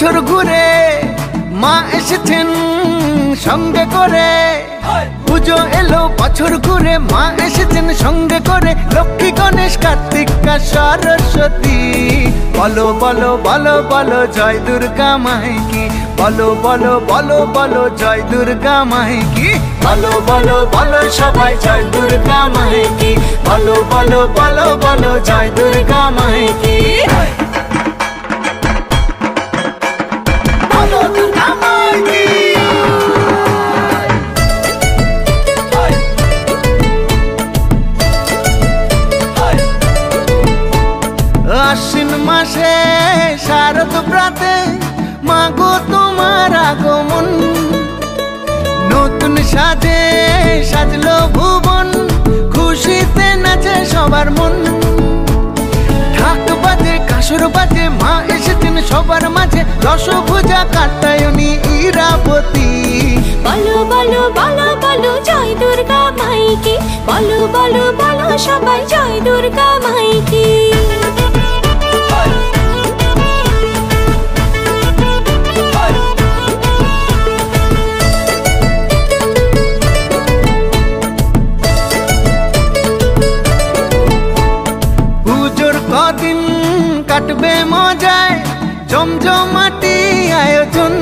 বছর ঘুরে মা এসেছেন সঙ্গে করে। পুজো এলো বছর ঘুরে মা এসেছেন সঙ্গে করে। লক্ষ্মী গণেশ কার্তিকা সরস্বতী বলো বলো বলো বলো জয় দুর্গা মাই কি। বলো বলো বলো বলো জয় দুর্গা মাই কি। বলো বলো বলো সবাই জয় দুর্গা মাই কি। বলো বলো বলো বলো জয় দুর্গা মাই কি। বলো দুর্গা মাই কি। আশ্বিন মাসে শারদ প্রাতে মাগো তোমার আগমন। নতুন সাজে সাজলো ভুবন, খুশিতে নাচে সবার মন। ঢাক বাজে কাসর বাজে মা এসেছেন সবার মাঝে। দশভুজা কাত্যায়নী ইরাবতী বলো বলো বলো বলো জয় দুর্গা মাই কি। বলো বলো বলো সবাই জয় দুর্গা মাই কি। পুজোর কদিন কাটবে মজায় জমজমাটি আয়োজন।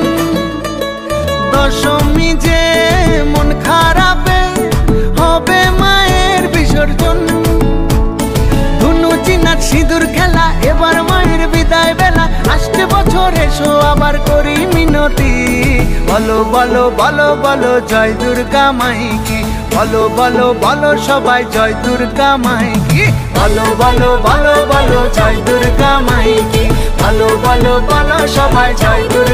দশমী যে মন খারাপে হবে মায়ের বিসর্জন। ধুনু চিনার সিঁদুর খেলা এবার মায়ের বিদায় বেলা। আসছে বছর এসো আবার করি মিনতি। বলো বলো বলো বলো জয় দুর্গা মাই কি। বলো বলো বলো সবাই জয় দুর্গা মাই কি। বলো বলো বলো বলো জয় দুর্গা মাই কি। বলো বলো বলো সবাই জয় দুর্গা।